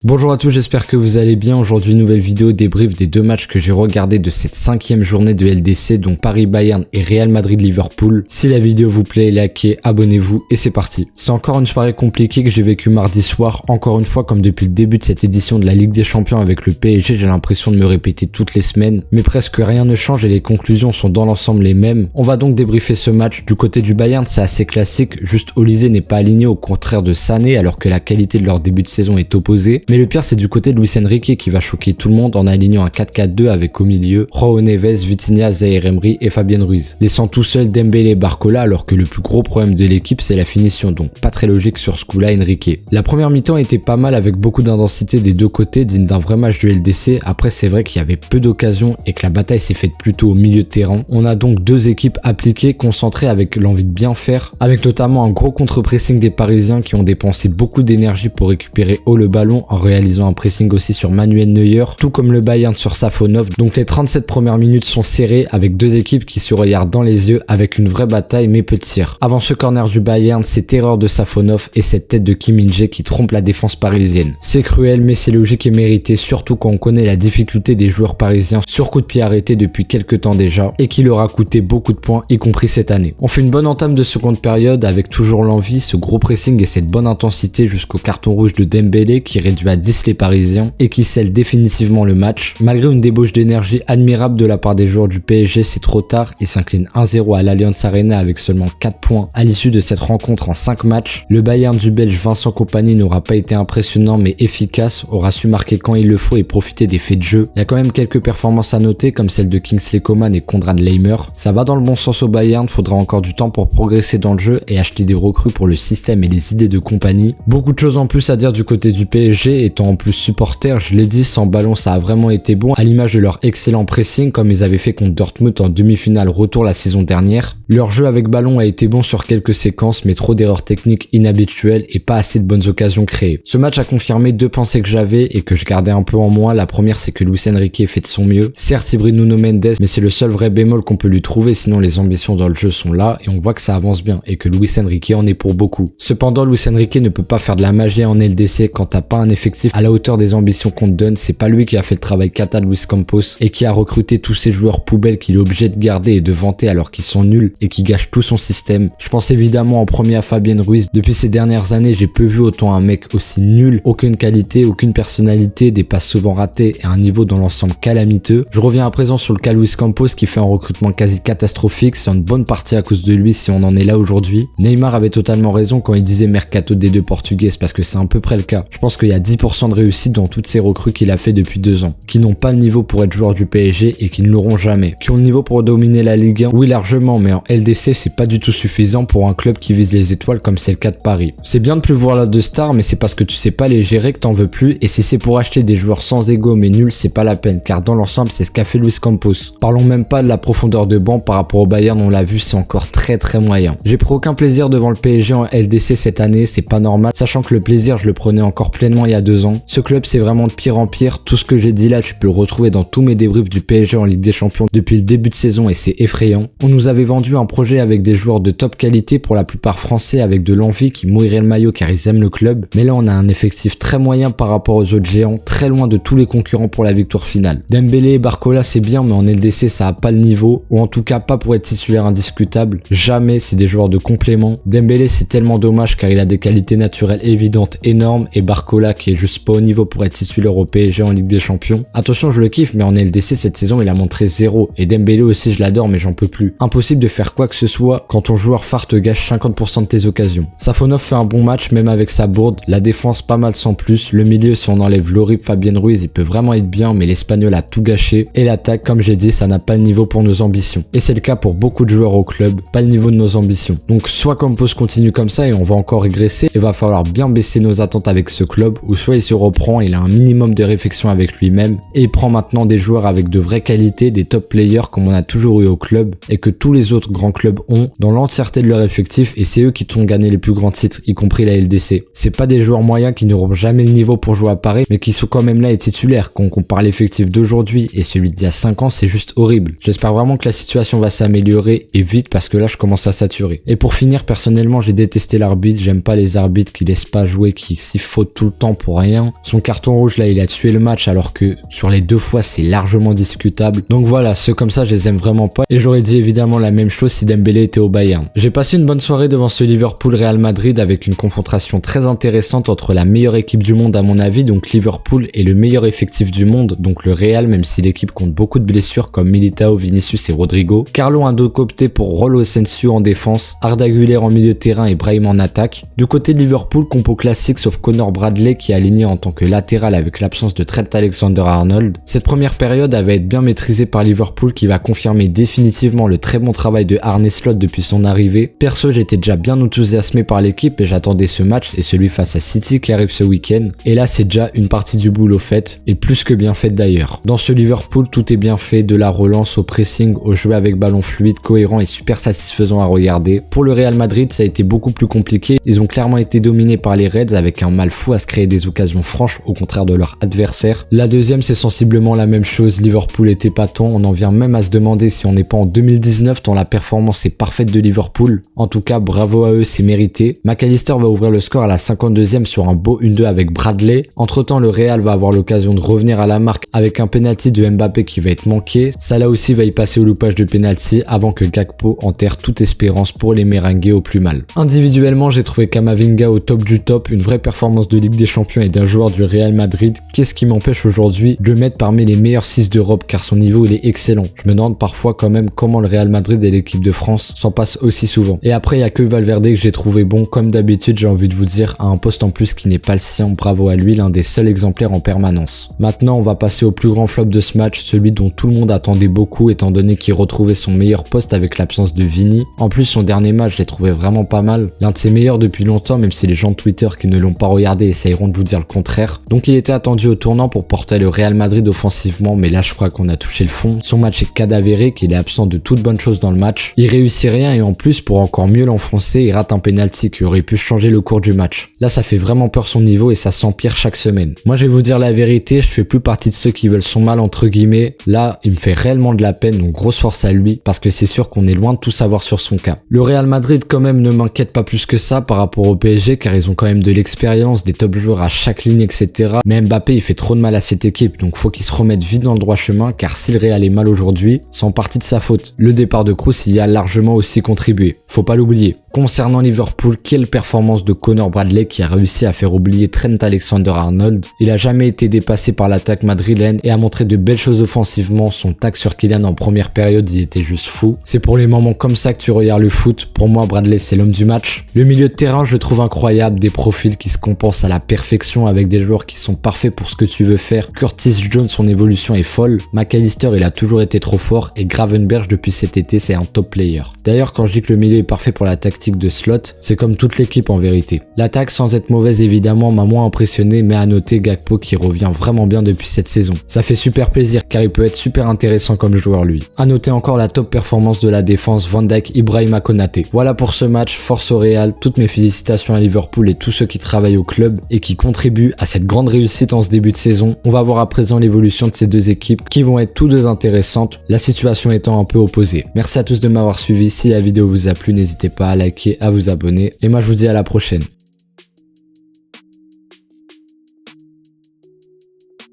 Bonjour à tous, j'espère que vous allez bien. Aujourd'hui, nouvelle vidéo débrief des deux matchs que j'ai regardés de cette 5e journée de LDC, dont Paris-Bayern et Real Madrid-Liverpool. Si la vidéo vous plaît, likez, abonnez-vous et c'est parti. C'est encore une soirée compliquée que j'ai vécue mardi soir. Encore une fois, comme depuis le début de cette édition de la Ligue des Champions avec le PSG, j'ai l'impression de me répéter toutes les semaines. Mais presque rien ne change et les conclusions sont dans l'ensemble les mêmes. On va donc débriefer ce match. Du côté du Bayern, c'est assez classique. Juste Olise n'est pas aligné au contraire de Sané alors que la qualité de leur début de saison est opposée. Mais le pire, c'est du côté de Luis Enrique qui va choquer tout le monde en alignant un 4-4-2 avec au milieu Raúl Neves, Vitinha, Zaïre Emery et Fabien Ruiz, laissant tout seul Dembélé et Barcola alors que le plus gros problème de l'équipe c'est la finition, donc pas très logique sur ce coup-là Enrique. La première mi-temps était pas mal avec beaucoup d'intensité des deux côtés, digne d'un vrai match de LDC. Après c'est vrai qu'il y avait peu d'occasions et que la bataille s'est faite plutôt au milieu de terrain. On a donc deux équipes appliquées, concentrées avec l'envie de bien faire, avec notamment un gros contre-pressing des Parisiens qui ont dépensé beaucoup d'énergie pour récupérer haut le ballon en réalisant un pressing aussi sur Manuel Neuer, tout comme le Bayern sur Safonov. Donc les 37 premières minutes sont serrées avec deux équipes qui se regardent dans les yeux avec une vraie bataille mais peu de tir. Avant ce corner du Bayern, cette erreur de Safonov et cette tête de Kim Min-jae qui trompe la défense parisienne. C'est cruel mais c'est logique et mérité, surtout quand on connaît la difficulté des joueurs parisiens sur coup de pied arrêté depuis quelques temps déjà et qui leur a coûté beaucoup de points, y compris cette année. On fait une bonne entame de seconde période avec toujours l'envie, ce gros pressing et cette bonne intensité jusqu'au carton rouge de Dembélé qui réduit à 10 les Parisiens et qui scelle définitivement le match. Malgré une débauche d'énergie admirable de la part des joueurs du PSG, c'est trop tard et s'incline 1-0 à l'Allianz Arena avec seulement 4 points à l'issue de cette rencontre en 5 matchs. Le Bayern du Belge Vincent Kompany n'aura pas été impressionnant mais efficace, aura su marquer quand il le faut et profiter des faits de jeu. Il y a quand même quelques performances à noter comme celle de Kingsley Coman et Konrad Laimer. Ça va dans le bon sens au Bayern, faudra encore du temps pour progresser dans le jeu et acheter des recrues pour le système et les idées de Kompany. Beaucoup de choses en plus à dire du côté du PSG, étant en plus supporter, je l'ai dit, sans ballon ça a vraiment été bon, à l'image de leur excellent pressing comme ils avaient fait contre Dortmund en demi-finale retour la saison dernière. Leur jeu avec ballon a été bon sur quelques séquences mais trop d'erreurs techniques inhabituelles et pas assez de bonnes occasions créées. Ce match a confirmé deux pensées que j'avais et que je gardais un peu en moi. La première c'est que Luis Enrique fait de son mieux. Certes il brille Nuno Mendes mais c'est le seul vrai bémol qu'on peut lui trouver, sinon les ambitions dans le jeu sont là et on voit que ça avance bien et que Luis Enrique en est pour beaucoup. Cependant Luis Enrique ne peut pas faire de la magie en LDC quand t'as pas un effectif à la hauteur des ambitions qu'on te donne. C'est pas lui qui a fait le travail cata de Luis Campos et qui a recruté tous ces joueurs poubelles qu'il est obligé de garder et de vanter alors qu'ils sont nuls et qui gâchent tout son système. Je pense évidemment en premier à Fabien Ruiz. Depuis ces dernières années, j'ai peu vu autant un mec aussi nul, aucune qualité, aucune personnalité, des passes souvent ratées et un niveau dans l'ensemble calamiteux. Je reviens à présent sur le cas Luis Campos qui fait un recrutement quasi catastrophique. C'est une bonne partie à cause de lui si on en est là aujourd'hui. Neymar avait totalement raison quand il disait mercato des deux portugaises parce que c'est à peu près le cas. Je pense qu'il y a 10% de réussite dans toutes ces recrues qu'il a fait depuis 2 ans, qui n'ont pas le niveau pour être joueurs du PSG et qui ne l'auront jamais, qui ont le niveau pour dominer la Ligue 1, oui largement, mais en LDC c'est pas du tout suffisant pour un club qui vise les étoiles comme c'est le cas de Paris. C'est bien de plus voir là de stars, mais c'est parce que tu sais pas les gérer que t'en veux plus, et si c'est pour acheter des joueurs sans ego mais nuls, c'est pas la peine, car dans l'ensemble c'est ce qu'a fait Luis Campos. Parlons même pas de la profondeur de banc par rapport au Bayern, on l'a vu, c'est encore très moyen. J'ai pris aucun plaisir devant le PSG en LDC cette année, c'est pas normal, sachant que le plaisir je le prenais encore pleinement il y a 2 ans. Ce club c'est vraiment de pire en pire, tout ce que j'ai dit là tu peux le retrouver dans tous mes débriefs du PSG en Ligue des Champions depuis le début de saison et c'est effrayant. On nous avait vendu un projet avec des joueurs de top qualité, pour la plupart français avec de l'envie qui mouillerait le maillot car ils aiment le club, mais là on a un effectif très moyen par rapport aux autres géants, très loin de tous les concurrents pour la victoire finale. Dembélé et Barcola c'est bien mais en LDC ça a pas le niveau, ou en tout cas pas pour être titulaire indiscutable, jamais, c'est des joueurs de complément. Dembélé c'est tellement dommage car il a des qualités naturelles évidentes énormes et Barcola qui est juste pas au niveau pour être titulaire au PSG en Ligue des Champions. Attention je le kiffe mais en LDC cette saison il a montré 0 et Dembélé aussi je l'adore mais j'en peux plus. Impossible de faire quoi que ce soit quand ton joueur phare te gâche 50% de tes occasions. Safonov fait un bon match même avec sa bourde, la défense pas mal sans plus, le milieu si on enlève l'horrible Fabien Ruiz il peut vraiment être bien mais l'Espagnol a tout gâché et l'attaque comme j'ai dit ça n'a pas le niveau pour nos ambitions. Et c'est le cas pour beaucoup de joueurs au club, pas le niveau de nos ambitions. Donc soit Campos continue comme ça et on va encore régresser, il va falloir bien baisser nos attentes avec ce club, ou soit il se reprend, il a un minimum de réflexion avec lui-même et il prend maintenant des joueurs avec de vraies qualités, des top players comme on a toujours eu au club et que tous les autres grands clubs ont dans l'entièreté de leur effectif, et c'est eux qui t'ont gagné les plus grands titres, y compris la LDC. C'est pas des joueurs moyens qui n'auront jamais le niveau pour jouer à Paris mais qui sont quand même là et titulaires. Quand on compare l'effectif d'aujourd'hui et celui d'il y a 5 ans, c'est juste horrible. J'espère vraiment que la situation va s'améliorer et vite parce que là je commence à saturer. Et pour finir, personnellement j'ai détesté l'arbitre, j'aime pas les arbitres qui laissent pas jouer, qui sifflent tout le temps pour pour rien. Son carton rouge là, il a tué le match alors que sur les 2 fois c'est largement discutable. Donc voilà, ceux comme ça je les aime vraiment pas et j'aurais dit évidemment la même chose si Dembélé était au Bayern. J'ai passé une bonne soirée devant ce Liverpool-Real Madrid avec une confrontation très intéressante entre la meilleure équipe du monde à mon avis, donc Liverpool, et le meilleur effectif du monde, donc le Real, même si l'équipe compte beaucoup de blessures comme Militao, Vinicius et Rodrigo. Carlo Ancelotti opté pour Raúl Asensio en défense, Arda Güler en milieu de terrain et Brahim en attaque. Du côté de Liverpool, compo classique sauf Connor Bradley qui est aligné en tant que latéral avec l'absence de Trent Alexander-Arnold. Cette première période va être bien maîtrisée par Liverpool qui va confirmer définitivement le très bon travail de Arne Slot depuis son arrivée. Perso, j'étais déjà bien enthousiasmé par l'équipe et j'attendais ce match et celui face à City qui arrive ce week-end. Et là, c'est déjà une partie du boulot faite et plus que bien faite d'ailleurs. Dans ce Liverpool, tout est bien fait, de la relance au pressing, au jeu avec ballon fluide, cohérent et super satisfaisant à regarder. Pour le Real Madrid, ça a été beaucoup plus compliqué. Ils ont clairement été dominés par les Reds avec un mal fou à se créer des occasions franches au contraire de leur adversaire. La deuxième, c'est sensiblement la même chose. Liverpool est épatant. On en vient même à se demander si on n'est pas en 2019 tant la performance est parfaite de Liverpool. En tout cas, bravo à eux, c'est mérité. McAllister va ouvrir le score à la 52e sur un beau 1-2 avec Bradley. Entre temps, le Real va avoir l'occasion de revenir à la marque avec un penalty de Mbappé qui va être manqué. Salah aussi va y passer au loupage de penalty avant que Gakpo enterre toute espérance pour les merengues au plus mal. Individuellement, j'ai trouvé Camavinga au top du top, une vraie performance de Ligue des Champions et d'un joueur du Real Madrid. Qu'est-ce qui m'empêche aujourd'hui de le mettre parmi les meilleurs 6 d'Europe car son niveau il est excellent. Je me demande parfois quand même comment le Real Madrid et l'équipe de France s'en passent aussi souvent. Et après, il y a que Valverde que j'ai trouvé bon, comme d'habitude, j'ai envie de vous dire, à un poste en plus qui n'est pas le sien. Bravo à lui, l'un des seuls exemplaires en permanence. Maintenant, on va passer au plus grand flop de ce match, celui dont tout le monde attendait beaucoup étant donné qu'il retrouvait son meilleur poste avec l'absence de Vini. En plus, son dernier match, je l'ai trouvé vraiment pas mal. L'un de ses meilleurs depuis longtemps, même si les gens de Twitter qui ne l'ont pas regardé essayeront de vous dire le contraire. Donc il était attendu au tournant pour porter le Real Madrid offensivement, mais là je crois qu'on a touché le fond. Son match est cadavérique, il est absent de toute bonne chose dans le match. Il réussit rien et en plus, pour encore mieux l'enfoncer, il rate un penalty qui aurait pu changer le cours du match. Là ça fait vraiment peur son niveau et ça s'empire chaque semaine. Moi je vais vous dire la vérité, je fais plus partie de ceux qui veulent son mal entre guillemets. Là il me fait réellement de la peine, donc grosse force à lui parce que c'est sûr qu'on est loin de tout savoir sur son cas. Le Real Madrid quand même ne m'inquiète pas plus que ça par rapport au PSG car ils ont quand même de l'expérience, des top joueurs à chaque ligne etc. Mais Mbappé il fait trop de mal à cette équipe donc faut qu'il se remette vite dans le droit chemin car si le Real est mal aujourd'hui, c'est en partie de sa faute. Le départ de Kroos y a largement aussi contribué, faut pas l'oublier. Concernant Liverpool, quelle performance de Connor Bradley qui a réussi à faire oublier Trent Alexander-Arnold. Il a jamais été dépassé par l'attaque madrilène et a montré de belles choses offensivement. Son tac sur Kylian en première période, il était juste fou. C'est pour les moments comme ça que tu regardes le foot. Pour moi, Bradley, c'est l'homme du match. Le milieu de terrain, je le trouve incroyable. Des profils qui se compensent à la perfection avec des joueurs qui sont parfaits pour ce que tu veux faire. Curtis Jones, son évolution est folle. McAllister, il a toujours été trop fort. Et Gravenberch, depuis cet été, c'est un top player. D'ailleurs, quand je dis que le milieu est parfait pour la tactique de Slot, c'est comme toute l'équipe en vérité. L'attaque, sans être mauvaise évidemment, m'a moins impressionné, mais à noter Gakpo qui revient vraiment bien depuis cette saison. Ça fait super plaisir car il peut être super intéressant comme joueur lui. À noter encore la top performance de la défense Van Dijk, Ibrahima Konaté. Voilà pour ce match, force au Real, toutes mes félicitations à Liverpool et tous ceux qui travaillent au club et qui contribuent à cette grande réussite en ce début de saison. On va voir à présent l'évolution de ces deux équipes qui vont être toutes deux intéressantes, la situation étant un peu opposée. Merci à tous de m'avoir suivi, si la vidéo vous a plu, n'hésitez pas à liker, à vous abonner et moi je vous dis à la prochaine.